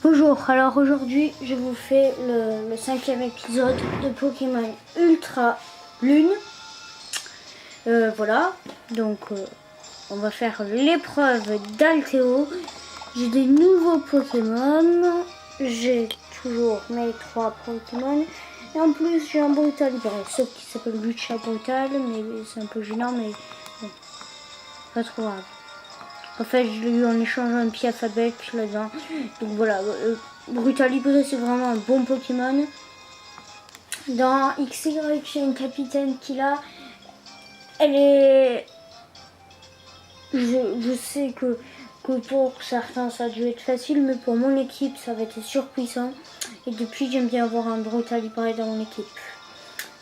Bonjour, alors aujourd'hui je vous fais le 5e épisode de Pokémon Ultra Lune. Voilà, donc on va faire l'épreuve d'Altéo. J'ai des nouveaux Pokémon, j'ai toujours mes 3 Pokémon. Et en plus j'ai un Brutalibré, sauf qu'il s'appelle Lucha Brutal, mais c'est un peu gênant, mais bon, pas trop grave. En fait, je l'ai eu en échangeant un pied alphabet là-dedans. Donc voilà, Brutalibré c'est vraiment un bon Pokémon. Dans XY, j'ai une capitaine qui l'a. Elle est... Je sais que pour certains ça a dû être facile, mais pour mon équipe ça va être surpuissant. Et depuis, j'aime bien avoir un Brutalibré dans mon équipe.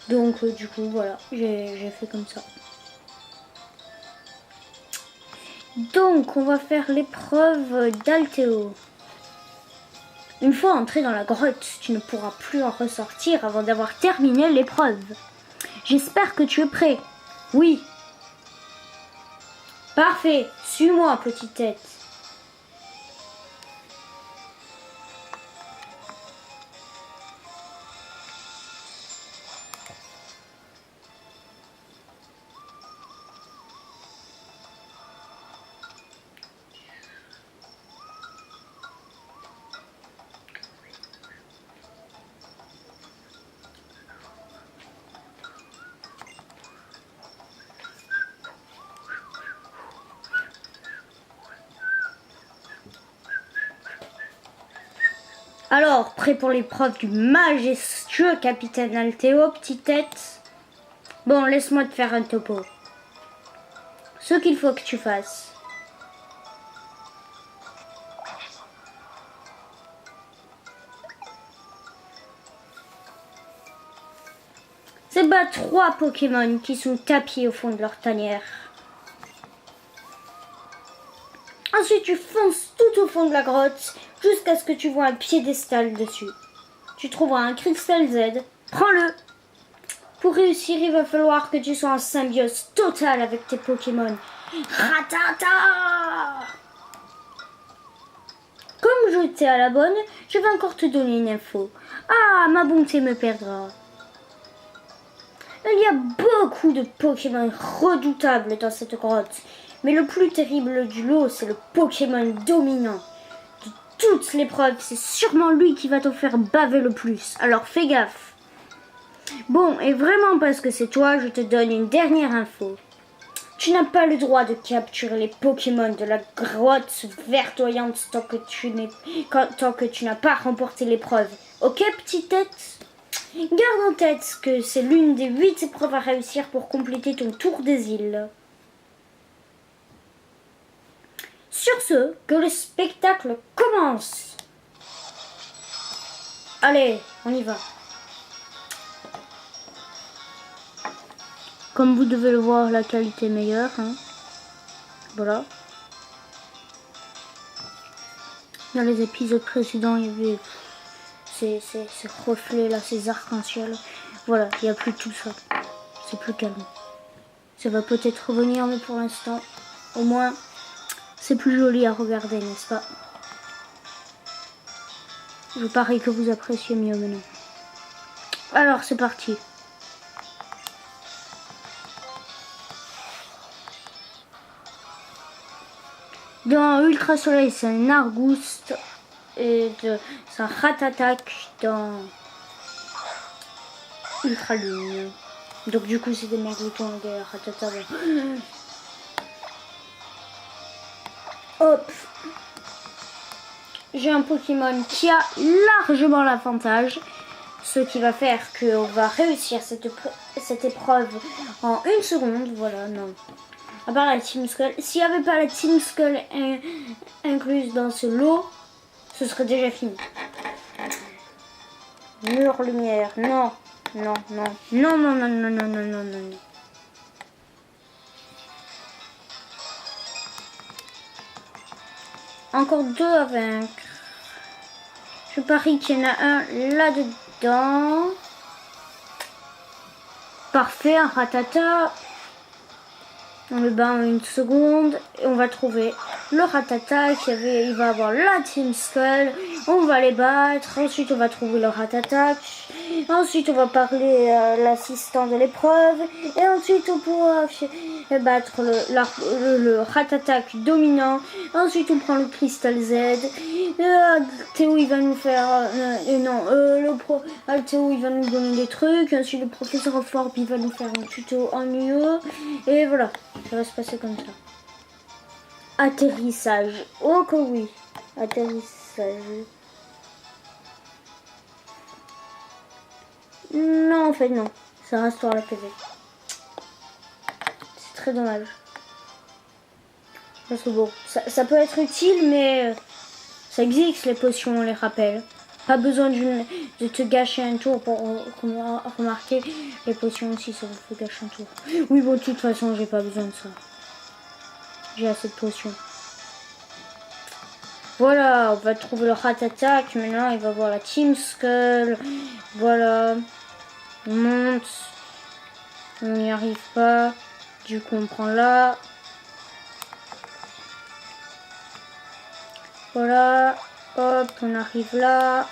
Donc du coup, voilà, j'ai fait comme ça. Donc, on va faire l'épreuve d'Altéo. Une fois entré dans la grotte, tu ne pourras plus en ressortir avant d'avoir terminé l'épreuve. J'espère que tu es prêt. Oui. Parfait. Suis-moi, petite tête. Alors, prêt pour l'épreuve du majestueux capitaine Altéo, petite tête? Bon, laisse-moi te faire un topo. Ce qu'il faut que tu fasses. C'est battre 3 Pokémon qui sont tapis au fond de leur tanière. Ensuite, tu fonces tout au fond de la grotte jusqu'à ce que tu vois un piédestal dessus. Tu trouveras un cristal Z. Prends-le. Pour réussir, il va falloir que tu sois en symbiose totale avec tes Pokémon. Ratata! Comme je t'ai à la bonne, je vais encore te donner une info. Ah, ma bonté me perdra. Il y a beaucoup de Pokémon redoutables dans cette grotte. Mais le plus terrible du lot, c'est le Pokémon dominant. De toutes les preuves, c'est sûrement lui qui va te faire baver le plus. Alors fais gaffe. Bon, et vraiment parce que c'est toi, je te donne une dernière info. Tu n'as pas le droit de capturer les Pokémon de la grotte verdoyante tant que tu n'as pas remporté l'épreuve. Ok, petite tête? Garde en tête que c'est l'une des 8 épreuves à réussir pour compléter ton tour des îles. Sur ce, que le spectacle commence. Allez, on y va. Comme vous devez le voir, la qualité est meilleure. Hein. Voilà. Dans les épisodes précédents, il y avait ces reflets là, ces arcs-en-ciel. Voilà, il n'y a plus tout ça. C'est plus calme. Ça va peut-être revenir, mais pour l'instant, au moins, c'est plus joli à regarder, n'est-ce pas? Je parie que vous appréciez mieux maintenant. Alors, c'est parti. Dans Ultra Soleil, c'est un Argouste. Et c'est un Ratatak dans Ultra Lune. Donc du coup, c'est des Margoutons et des Ratata. Hop. J'ai un Pokémon qui a largement l'avantage. Ce qui va faire qu'on va réussir cette épreuve en 1 seconde. Voilà, non. À part la Team Skull. S'il n'y avait pas la Team Skull incluse dans ce lot, ce serait déjà fini. Mur lumière. Non. Non, non. Non, non, non, non, non, non, non, non. Encore 2 à vaincre. Je parie qu'il y en a un là-dedans. Parfait, un Ratata. On le bat en une seconde et on va trouver le Ratata il va avoir la Team Skull. On va les battre. Ensuite, on va trouver le Ratata. Ensuite, on va parler à l'assistant de l'épreuve. Et ensuite, on pourra battre le Ratata dominant. Ensuite, on prend le Crystal Z. Théo, il va nous faire... Théo, il va nous donner des trucs. Ensuite, le professeur Forb, il va nous faire un tuto en UE. Et voilà. Ça va se passer comme ça. Atterrissage. Oh que oui. Atterrissage. Non, en fait, non. Ça restaure la PV. C'est très dommage. Parce que bon, ça peut être utile, mais ça existe les potions, on les rappelle. Pas besoin de te gâcher un tour pour remarquer les potions aussi, ça vous fait gâcher un tour. Oui, bon, de toute façon, j'ai pas besoin de ça. J'ai assez de potions. Voilà, on va trouver le Ratata. Maintenant, il va voir la Team Skull. Voilà. On monte. On n'y arrive pas. Du coup, on prend là. Voilà. Hop, on arrive là.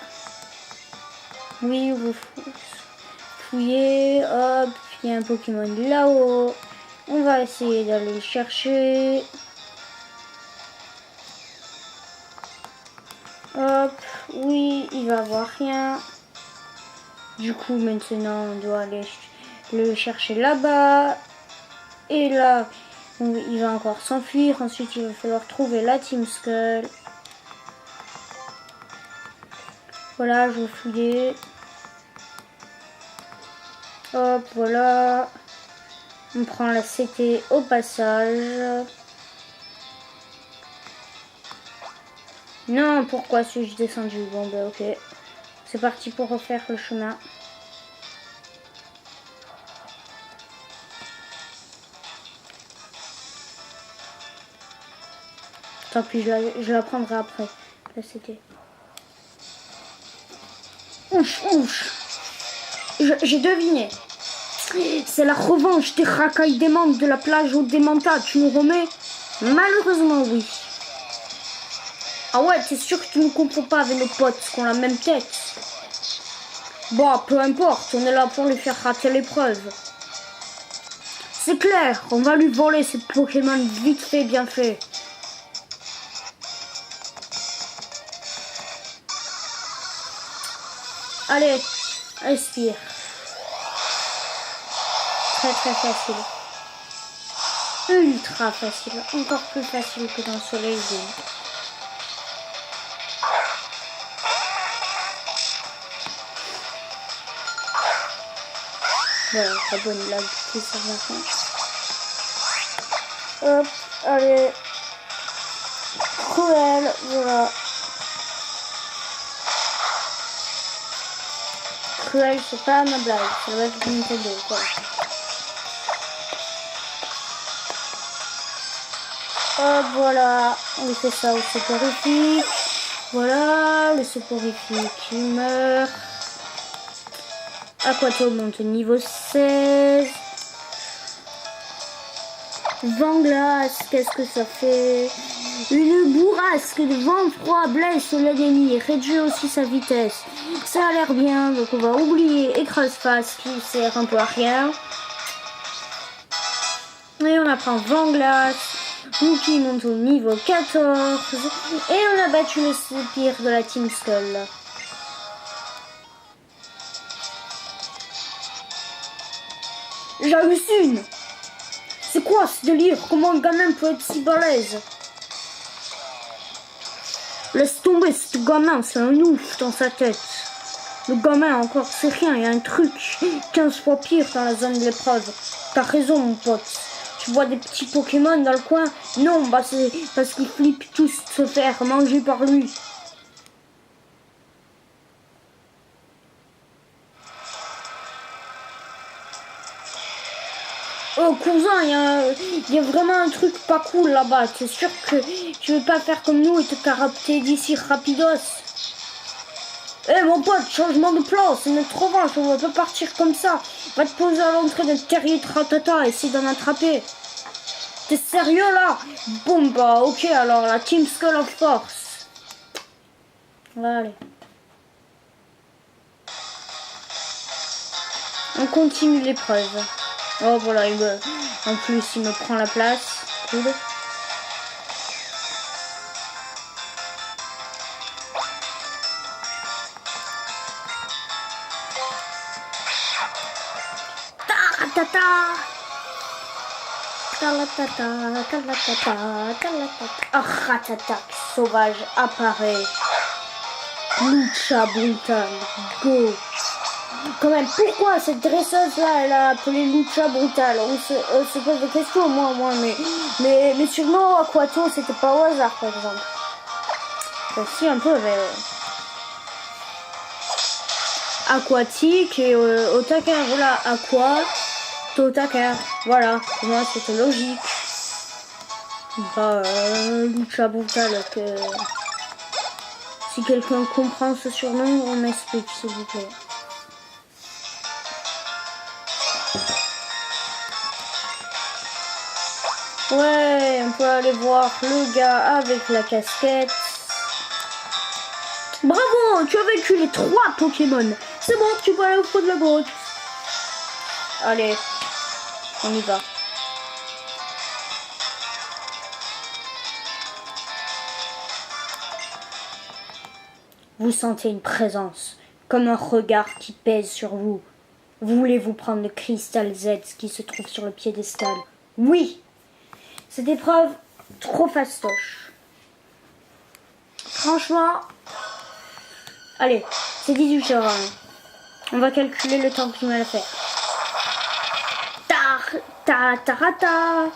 Oui, vous fouillez. Hop, il y a un Pokémon là-haut. On va essayer d'aller le chercher. Hop, oui, il va avoir rien. Du coup, maintenant, on doit aller le chercher là-bas. Et là, il va encore s'enfuir. Ensuite, il va falloir trouver la Team Skull. Voilà, je vais fouiller. Hop, voilà. On prend la CT au passage. Non, pourquoi suis-je descendu? Bon, bah ok. C'est parti pour refaire le chemin. Tant pis, je la prendrai après. La CT. Ouf, ouf. J'ai deviné. C'est la revanche des racailles des membres de la plage au Démenta. Tu nous remets? Malheureusement, oui. Ah ouais, t'es sûr que tu ne comprends pas avec nos potes qu'on a la même tête? Bon, peu importe, on est là pour lui faire rater l'épreuve. C'est clair, on va lui voler ces Pokémon vite fait, bien fait. Allez, respire. Très très facile. Ultra facile. Encore plus facile que dans Soleil Zone. Voilà, la bonne blague qui sert à rien. Hop, allez. Cruel, voilà. Cruel, c'est pas ma blague, ça va être Nintendo, quoi. Hop, voilà, on fait ça au soporifique. Voilà, le soporifique, il meurt. Aquato monte au niveau 16. Vent-glace, qu'est-ce que ça fait? Une bourrasque de vent froid blesse l'ennemi et réduit aussi sa vitesse. Ça a l'air bien, donc on va oublier écrase-face qui sert un peu à rien. Et on apprend vent-glace. Mookie monte au niveau 14. Et on a battu le Spire de la Team Skull. J'hallucine. C'est quoi ce délire? Comment un gamin peut être si balèze? Laisse tomber ce gamin, c'est un ouf dans sa tête. Le gamin encore c'est rien, il y a un truc 15 fois pire dans la zone de l'épreuve. T'as raison mon pote. Tu vois des petits Pokémon dans le coin? Non, bah c'est parce qu'ils flippent tous de se faire manger par lui. Oh cousin, il y a vraiment un truc pas cool là-bas. C'est sûr que tu veux pas faire comme nous et te carapter d'ici rapidos. Eh mon pote, changement de plan, c'est notre revanche, on va pas partir comme ça. Va te poser à l'entrée d'un terrier de ratata et essayer d'en attraper. T'es sérieux là? Bon bah ok alors la Team Skull of Force. Allez. On continue l'épreuve. Oh voilà, en plus il me prend la place. Cool. Ratata sauvage apparaît. Lucha Brutal, go. Quand même, pourquoi cette dresseuse là, elle a appelé Lucha Brutal? On se pose des questions, moi, mais sûrement Aquato, c'était pas au hasard par exemple. Enfin, si un peu, mais aquatique et Otaka, voilà, aqua, Totaka, voilà, pour moi c'était logique. Bah, Lucha Brutal, que si quelqu'un comprend ce surnom, on m'explique s'il vous plaît. Ouais, on peut aller voir le gars avec la casquette. Bravo, tu as vaincu les 3 Pokémon. C'est bon, tu peux aller au fond de la grotte. Allez, on y va. Vous sentez une présence, comme un regard qui pèse sur vous. Voulez-vous prendre le cristal Z qui se trouve sur le piédestal? Oui. Cette épreuve, trop fastoche. Franchement, allez, c'est 18h. On va calculer le temps que je mets à le faire. Tarata.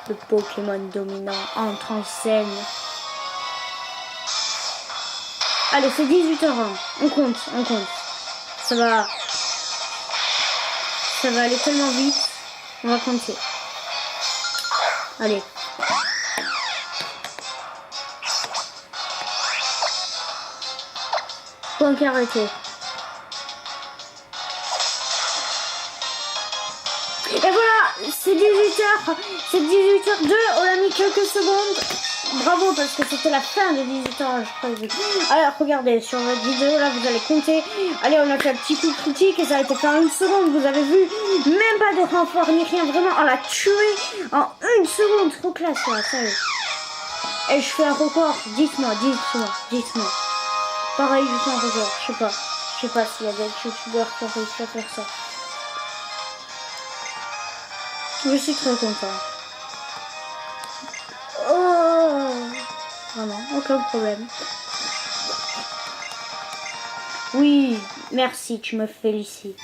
Le Pokémon dominant entre en scène. Allez, c'est 18h. On compte. Ça va aller tellement vite. On va compter. Allez. Point arrêté. Et voilà, c'est 18h. C'est 18h02. On a mis quelques secondes. Bravo, parce que c'était la fin de 18h, je crois. Alors, regardez, sur votre vidéo, là, vous allez compter. Allez, on a fait un petit coup critique et ça a été fait en 1 seconde. Vous avez vu, même pas de renfort ni rien. Vraiment, on l'a tué en 1 seconde. Trop classe, là, ça y est. Et je fais un record. Dites-moi. Pareil, je fais un record. Je sais pas s'il y a des youtubeurs qui ont réussi à faire ça. Je suis très content. Oh, vraiment, aucun problème. Oui, merci, tu me félicites.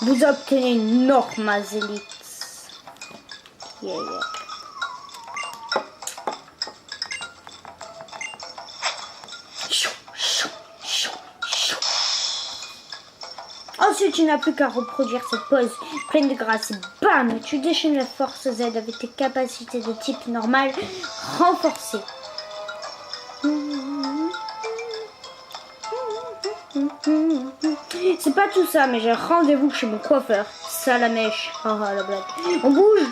Vous obtenez Normazélite. Yeah. Ensuite, tu n'as plus qu'à reproduire cette pose pleine de grâce. Bam, tu déchaînes la force Z avec tes capacités de type normal renforcées. C'est pas tout ça, mais j'ai rendez-vous chez mon coiffeur. Ça la mèche. Ah, la blague. On bouge.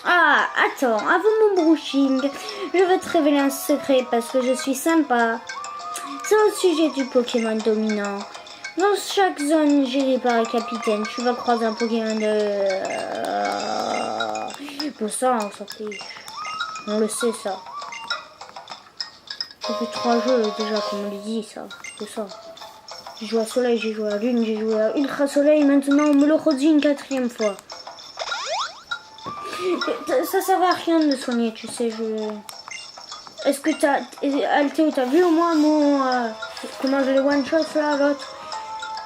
Ah, attends, avant mon brushing, je vais te révéler un secret parce que je suis sympa. C'est au sujet du Pokémon dominant. Dans chaque zone gérée par un capitaine, tu vas croiser un Pokémon de... Pour ça, on s'en fiche. On le sait, ça. Ça fait 3 jeux déjà qu'on me le dit, ça. C'est ça. J'ai joué à Soleil, j'ai joué à Lune, j'ai joué à Ultra Soleil. Maintenant, on me le redit une 4e fois. Ça sert à rien de me soigner, tu sais. Est-ce que Altéo, t'as vu au moins mon... comment je les one-shot là, l'autre?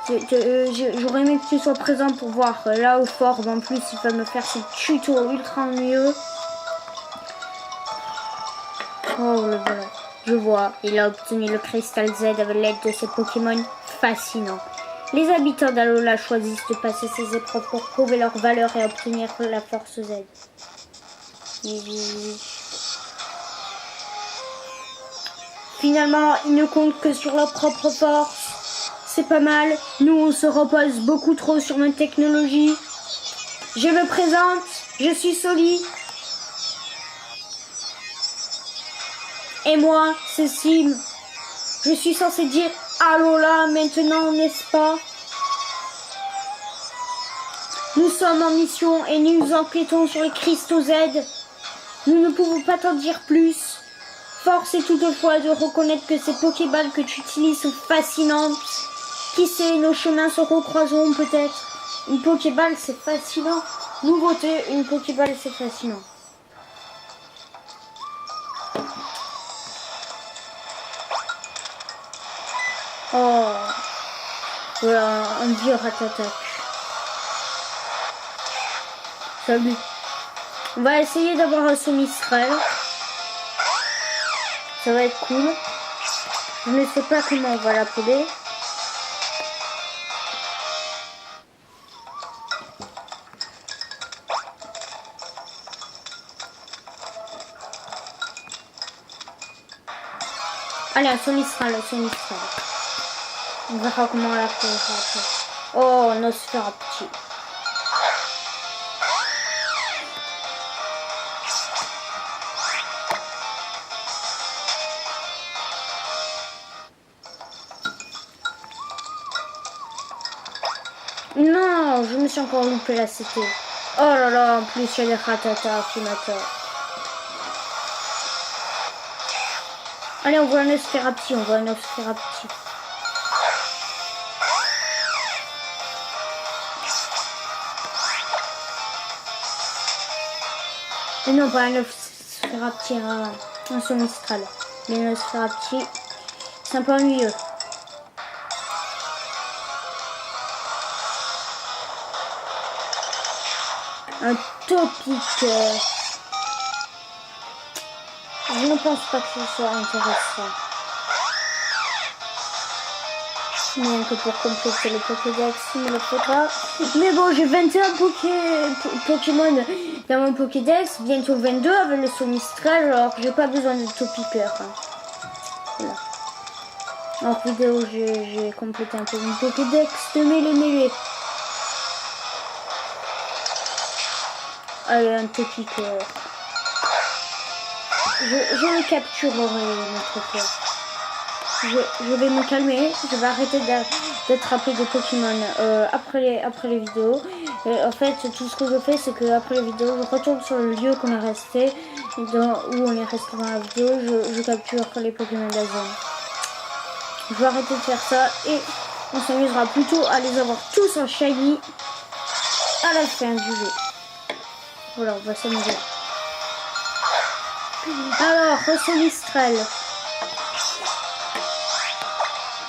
J'aurais aimé que tu sois présent pour voir là où fort. En plus, il va me faire ce tuto ultra ennuyeux. Oh, le voilà. Je vois, il a obtenu le cristal Z avec l'aide de ses Pokémon fascinant. Les habitants d'Alola choisissent de passer ces épreuves pour prouver leur valeur et obtenir la force Z. Finalement, ils ne comptent que sur leur propre force. C'est pas mal. Nous, on se repose beaucoup trop sur notre technologie. Je me présente, je suis Soli. Et moi, c'est Sim. Je suis censé dire Alola maintenant, n'est-ce pas? Nous sommes en mission et nous enquêtons sur les cristaux Z. Nous ne pouvons pas t'en dire plus. Force est toutefois de reconnaître que ces Pokéballs que tu utilises sont fascinantes. Qui sait, nos chemins se recroiseront peut-être. Une Pokéball, c'est fascinant. Nouveauté, une Pokéball, c'est fascinant. Oh, voilà, un vieux Ratatac. Salut. On va essayer d'avoir un Mistral. Ça va être cool. Je ne sais pas comment on va l'appeler. Allez, un Mistral, On verra comment on l'appeler après. Oh, Nosferapti. Non, je me suis encore loupé la cité. Oh là là, en plus il y a des Ratata qui m'attendent. Allez, on voit un Nosferapti, Et non, pas un Nosferapti, un Mistral. Mais un Nosferapti, c'est un peu ennuyeux. Un Topiqueur. Je ne pense pas que ce soit intéressant. Rien que pour compléter le Pokédex, il me le faudra. Mais bon, j'ai 21 Pokémon dans mon Pokédex, bientôt 22 avec le Somistral, alors que j'ai pas besoin de Topiqueur. Voilà. En vidéo, j'ai complété un peu mon Pokédex de mêlée. Allez, un Topiqueur. Je le capturerai notre fois. Je vais me calmer, je vais arrêter d'attraper des Pokémon après les vidéos. Et en fait, tout ce que je fais, c'est que après les vidéos, je retourne sur le lieu qu'on est resté, où on est resté dans la vidéo, je capture les Pokémon de la zone. Je vais arrêter de faire ça et on s'amusera plutôt à les avoir tous en shiny à la fin du jeu. Voilà, on va s'amuser. Alors, Mistral.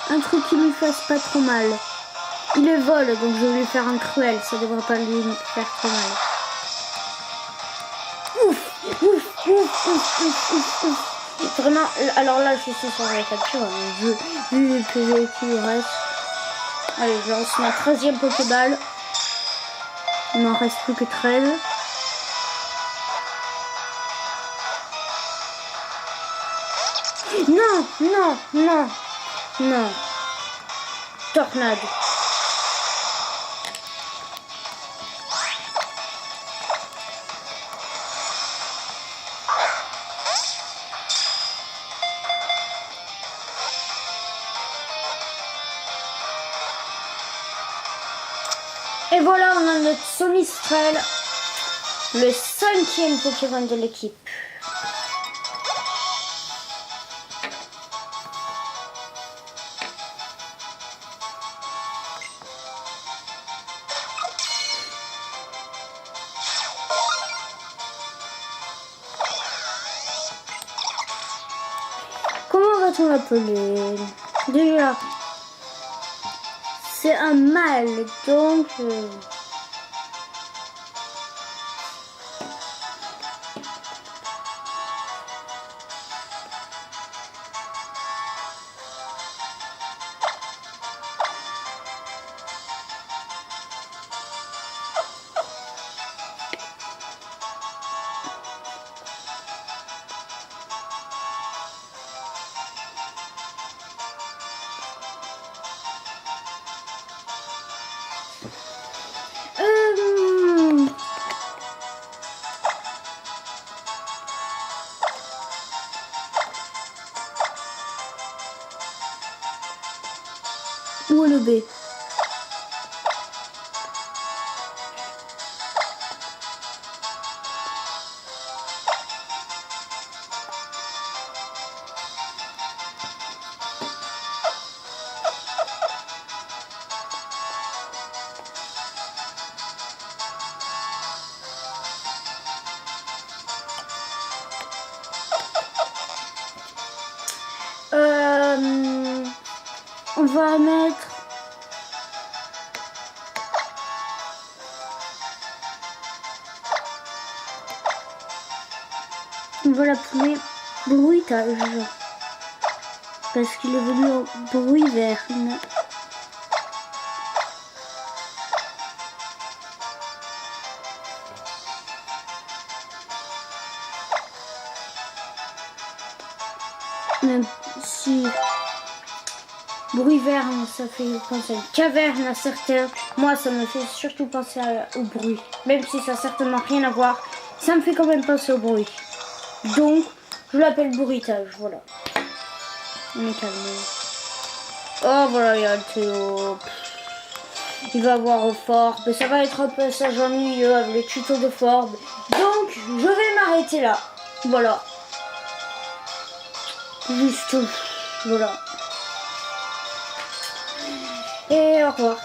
Un truc qui lui fasse pas trop mal. Il est vol, donc je vais lui faire un cruel. Ça devrait pas lui faire trop mal. Ouf. Vraiment, alors là, je suis sur la capture. Vu que qu'il reste. Allez, je lance ma 13e Pokéball. Il m'en reste plus que 13. Non. Tornade. Et voilà, on a notre Somistral, le 5e Pokémon de l'équipe. Comment va-t-on l'appeler? Déjà, c'est un mâle, donc... on va mettre... On va l'appeler bruitage. Parce qu'il est venu au bruit vert. Même si bruit vert, ça fait penser à une caverne à certains. Moi, ça me fait surtout penser au bruit. Même si ça n'a certainement rien à voir, ça me fait quand même penser au bruit. Donc, je l'appelle bruitage, voilà. On est calme. Oh, voilà, il y a le Théo. Il va avoir Forbes. Ça va être un passage ennuyeux avec les tutos de Forbes. Donc, je vais m'arrêter là. Voilà. Juste, voilà. Et au revoir.